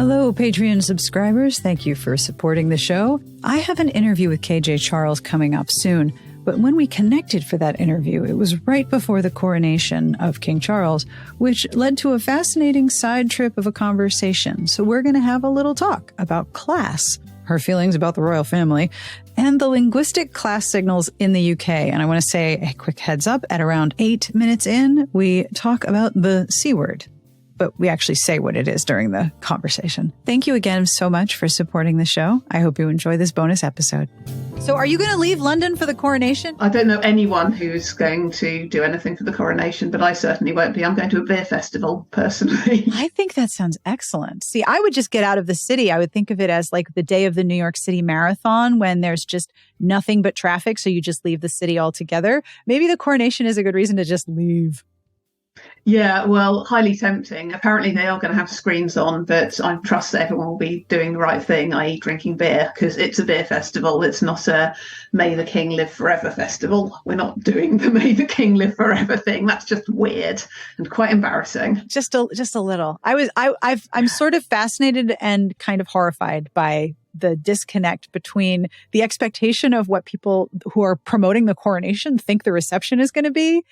Hello, Patreon subscribers. Thank you for supporting the show. I have an interview with KJ Charles coming up soon, but when we connected for that interview, it was right before the coronation of King Charles, which led to a fascinating side trip of a conversation. So we're going to have a little talk about class, her feelings about the royal family, and the linguistic class signals in the UK. And I want to say a quick heads up, at around 8 minutes in, we talk about the C word, but we actually say what it is during the conversation. Thank you again so much for supporting the show. I hope you enjoy this bonus episode. So are you going to leave London for the coronation? I don't know anyone who's going to do anything for the coronation, but I certainly won't be. I'm going to a beer festival, personally. I think that sounds excellent. See, I would just get out of the city. I would think of it as like the day of the New York City Marathon when there's just nothing but traffic, so you just leave the city altogether. Maybe the coronation is a good reason to just leave. Yeah, well, highly tempting. Apparently they are going to have screens on, but I trust that everyone will be doing the right thing, i.e. drinking beer, because it's a beer festival. It's not a May the King Live Forever festival. We're not doing the May the King Live Forever thing. That's just weird and quite embarrassing. Just a little. I'm sort of fascinated and kind of horrified by the disconnect between the expectation of what people who are promoting the coronation think the reception is going to be.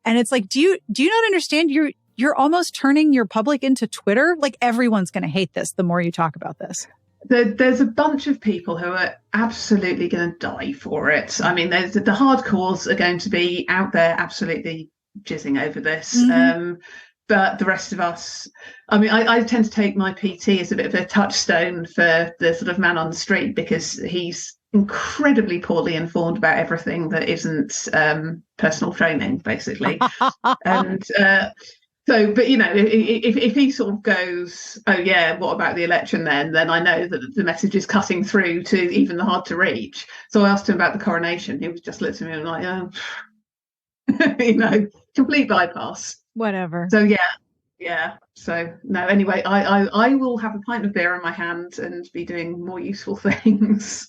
And it's like, do you not understand? You're almost turning your public into Twitter. Like, everyone's going to hate this the more you talk about this. There's a bunch of people who are absolutely going to die for it. I mean, the hardcores are going to be out there absolutely jizzing over this. Mm-hmm. But the rest of us, I mean, I tend to take my PT as a bit of a touchstone for the sort of man on the street, because he's incredibly poorly informed about everything that isn't personal training, basically. And so, but, you know, if he sort of goes, oh, yeah, what about the election then I know that the message is cutting through to even the hard to reach. So I asked him about the coronation. He was just looked at me and like, oh, you know, complete bypass. Whatever. So, yeah. So, no, anyway, I will have a pint of beer in my hand and be doing more useful things.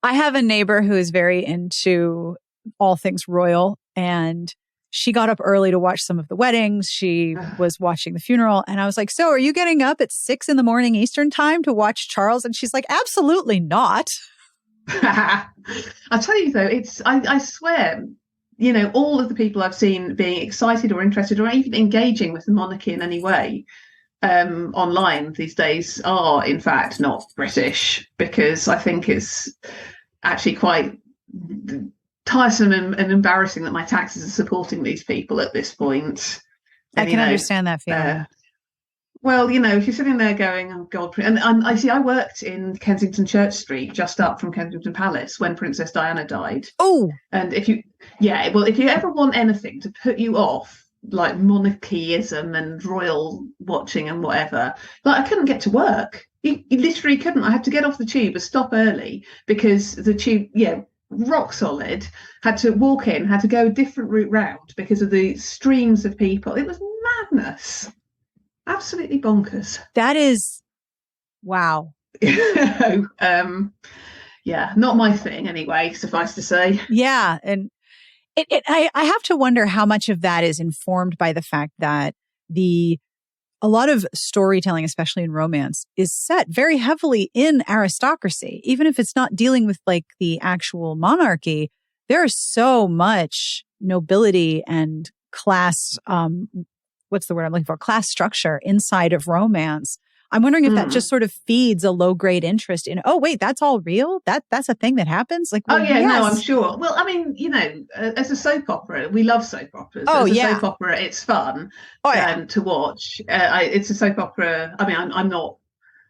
I have a neighbor who is very into all things royal, and she got up early to watch some of the weddings. She was watching the funeral, and I was like, so are you getting up at 6 a.m. Eastern time to watch Charles? And she's like, absolutely not. I'll tell you though, I swear, you know, all of the people I've seen being excited or interested or even engaging with the monarchy in any way online these days are in fact not British, because I think it's actually quite tiresome and embarrassing that my taxes are supporting these people at this point. And, I can understand that feeling. Well, you know, if you're sitting there going, oh God, and I worked in Kensington Church Street, just up from Kensington Palace, when Princess Diana died. Oh, and if you ever want anything to put you off, like monarchyism and royal watching and whatever, like, I couldn't get to work. You literally couldn't. I had to get off the tube and stop early because the tube, rock solid, had to walk in, had to go a different route round because of the streams of people. It was madness. Absolutely bonkers. That is, wow. Not my thing anyway, suffice to say. Yeah. And I have to wonder how much of that is informed by the fact that a lot of storytelling, especially in romance, is set very heavily in aristocracy. Even if it's not dealing with like the actual monarchy, there is so much nobility and class, what's the word I'm looking for? Class structure inside of romance. I'm wondering if that just sort of feeds a low-grade interest in, oh, wait, that's all real? That's a thing that happens? Like, well, yes. No, I'm sure. Well, I mean, you know, as a soap opera, we love soap operas. As a soap opera, it's fun to watch. It's a soap opera. I mean, I'm not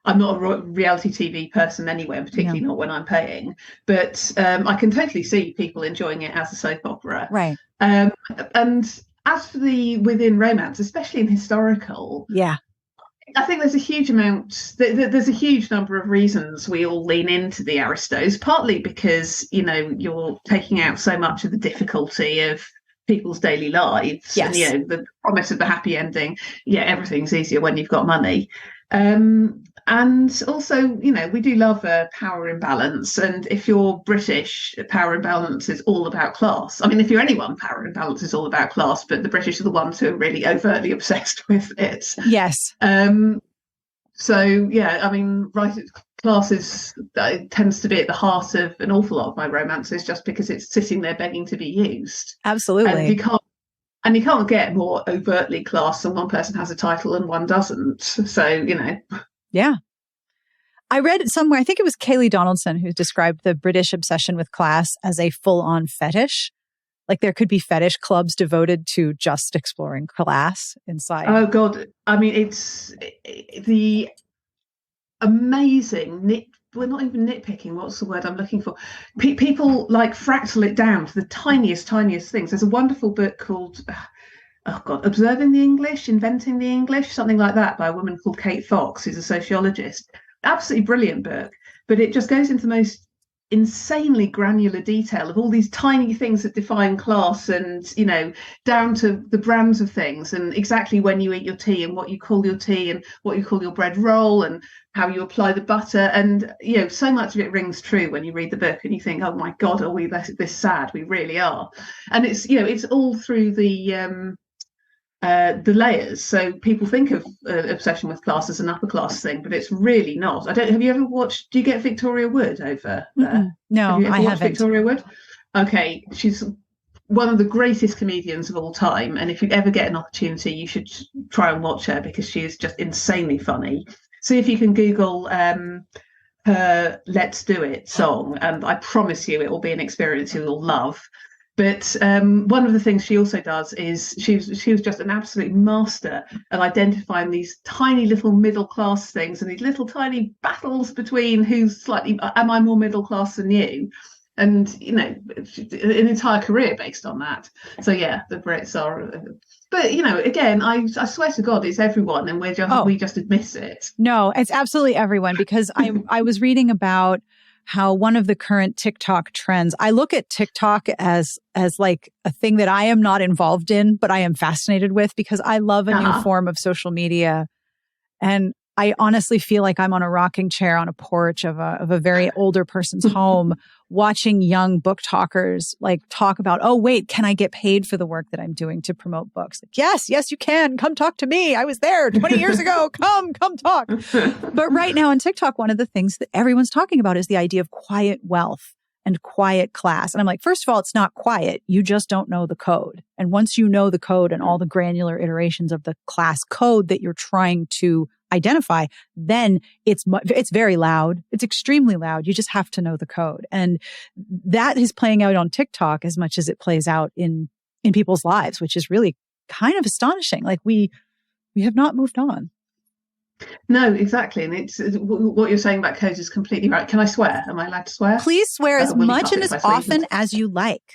a reality TV person anyway, particularly not when I'm paying. But I can totally see people enjoying it as a soap opera. Right. And as for the within romance, especially in historical, I think there's a huge there's a huge number of reasons we all lean into the aristos, partly because, you know, you're taking out so much of the difficulty of people's daily lives. Yes. And, you know, the promise of the happy ending. Yeah, everything's easier when you've got money. And also, you know, we do love a power imbalance. And if you're British, power imbalance is all about class. I mean, if you're anyone, power imbalance is all about class, but the British are the ones who are really overtly obsessed with it. Yes. So yeah, I mean, writing classes tends to be at the heart of an awful lot of my romances, just because it's sitting there begging to be used, and Absolutely. you can't get more overtly class than one person has a title and one doesn't. So Yeah. I read it somewhere, I think it was Kaylee Donaldson who described the British obsession with class as a full-on fetish. Like there could be fetish clubs devoted to just exploring class inside. Oh God, I mean, it's the amazing we're not even nitpicking. What's the word I'm looking for? People like fractal it down to the tiniest things. There's a wonderful book called, oh God, Observing the English, Inventing the English, something like that, by a woman called Kate Fox, who's a sociologist. Absolutely brilliant book, but it just goes into the most insanely granular detail of all these tiny things that define class, and down to the brands of things, and exactly when you eat your tea and what you call your tea and what you call your bread roll and how you apply the butter. And so much of it rings true when you read the book and you think, oh my God, are we this sad? We really are. And it's all through the layers. So people think of obsession with class as an upper class thing, but it's really not. Have you ever watched, do you get Victoria Wood over there? No, have you ever I watched haven't. Victoria Wood? Okay, she's one of the greatest comedians of all time, and if you ever get an opportunity, you should try and watch her, because she is just insanely funny. See if you can Google her Let's Do It song, and I promise you it will be an experience you'll love. But one of the things she also does is she was just an absolute master at identifying these tiny little middle class things, and these little tiny battles between who's slightly, am I more middle class than you? And an entire career based on that. So yeah, the Brits are, but again, I swear to God, it's everyone, and we just admit it. No, it's absolutely everyone, because I was reading about how one of the current TikTok trends, I look at TikTok as like a thing that I am not involved in, but I am fascinated with, because I love a new form of social media. And I honestly feel like I'm on a rocking chair on a porch of a very older person's home, watching young book talkers like talk about, oh, wait, can I get paid for the work that I'm doing to promote books? Like, yes, you can. Come talk to me. I was there 20 years ago. Come talk. But right now on TikTok, one of the things that everyone's talking about is the idea of quiet wealth and quiet class. And I'm like, first of all, it's not quiet. You just don't know the code. And once you know the code and all the granular iterations of the class code that you're trying to identify, then it's very loud. It's extremely loud. You just have to know the code. And that is playing out on TikTok as much as it plays out in people's lives, which is really kind of astonishing. Like we have not moved on. No, exactly. And it's what you're saying about codes is completely right. Can I swear? Am I allowed to swear? Please swear as much and as often as you like.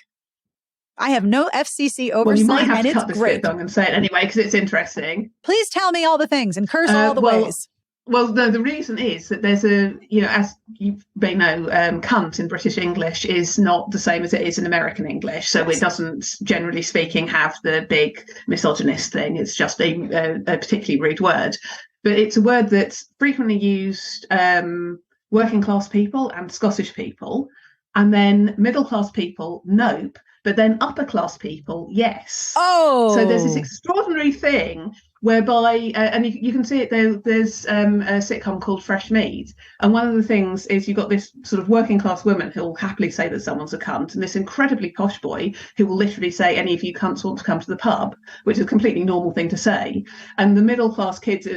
I have no FCC oversight. Well, you might have to cut this bit long and say it anyway, because it's interesting. Please tell me all the things and curse all the ways. Well, no, the reason is that there's as you may know, cunt in British English is not the same as it is in American English. So It doesn't, generally speaking, have the big misogynist thing. It's just a particularly rude word. But it's a word that's frequently used working class people and Scottish people, and then middle class people, nope. But then upper class people, yes. Oh, so there's this extraordinary thing whereby, and you can see it. There's a sitcom called Fresh Meat, and one of the things is you've got this sort of working class woman who will happily say that someone's a cunt, and this incredibly posh boy who will literally say, "Any of you cunts want to come to the pub," which is a completely normal thing to say, and the middle class kids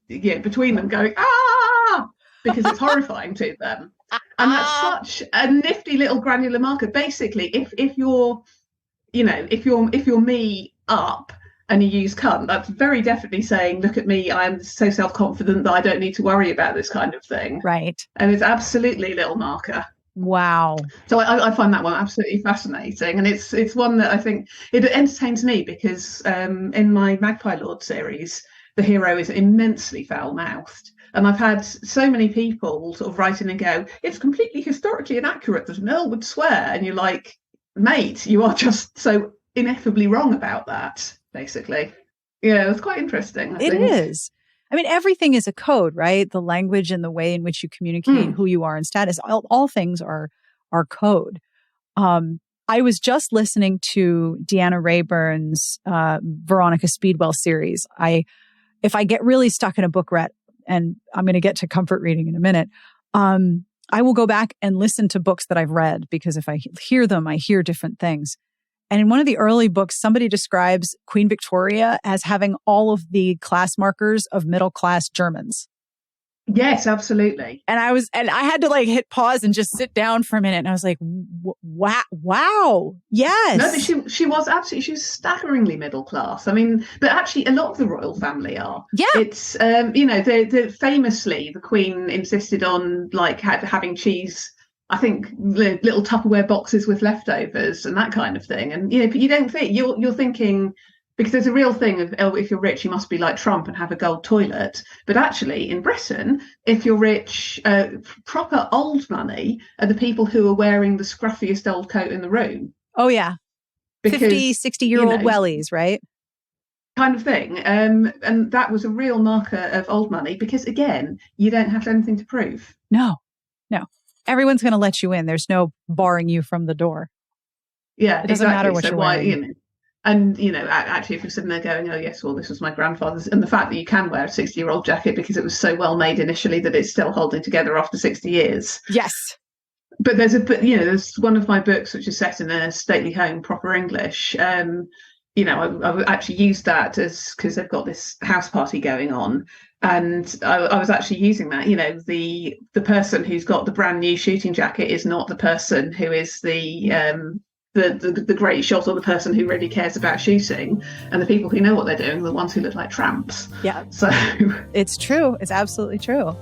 between them going ah, because it's horrifying to them. And that's such a nifty little granular marker. Basically, if you're me up and you use cunt, that's very definitely saying, look at me, I'm so self-confident that I don't need to worry about this kind of thing. Right. And it's absolutely a little marker. Wow. So I find that one absolutely fascinating. And it's one that I think it entertains me, because in my Magpie Lord series, the hero is immensely foul-mouthed. And I've had so many people sort of write in and go, it's completely historically inaccurate that an earl would swear. And you're like, mate, you are just so ineffably wrong about that, basically. Yeah, it's quite interesting. It is. I mean, everything is a code, right? The language and the way in which you communicate who you are and status, all things are code. I was just listening to Deanna Rayburn's Veronica Speedwell series. If I get really stuck in a book rut, and I'm going to get to comfort reading in a minute, I will go back and listen to books that I've read, because if I hear them, I hear different things. And in one of the early books, somebody describes Queen Victoria as having all of the class markers of middle-class Germans. Yes, absolutely. And I had to like hit pause and just sit down for a minute. And I was like, wow. Yes. No, but she was staggeringly middle class. I mean, but actually a lot of the royal family are. Yeah. It's, famously the Queen insisted on like having cheese, I think little Tupperware boxes with leftovers and that kind of thing. And, but you don't think, you're thinking, because there's a real thing of, oh, if you're rich, you must be like Trump and have a gold toilet. But actually, in Britain, if you're rich, proper old money are the people who are wearing the scruffiest old coat in the room. Oh, yeah. Because, 50, 60-year-old wellies, right? Kind of thing. And that was a real marker of old money because, again, you don't have anything to prove. No. Everyone's going to let you in. There's no barring you from the door. Yeah, it doesn't matter what you're wearing. And, actually, if you're sitting there going, oh, yes, well, this was my grandfather's, and the fact that you can wear a 60-year-old jacket because it was so well made initially that it's still holding together after 60 years. Yes. But there's one of my books which is set in a stately home, proper English. I actually used that because they've got this house party going on. And I was actually using that, the person who's got the brand new shooting jacket is not the person who is the great shot, or the person who really cares about shooting, and the people who know what they're doing are the ones who look like tramps. Yeah. So it's true. It's absolutely true.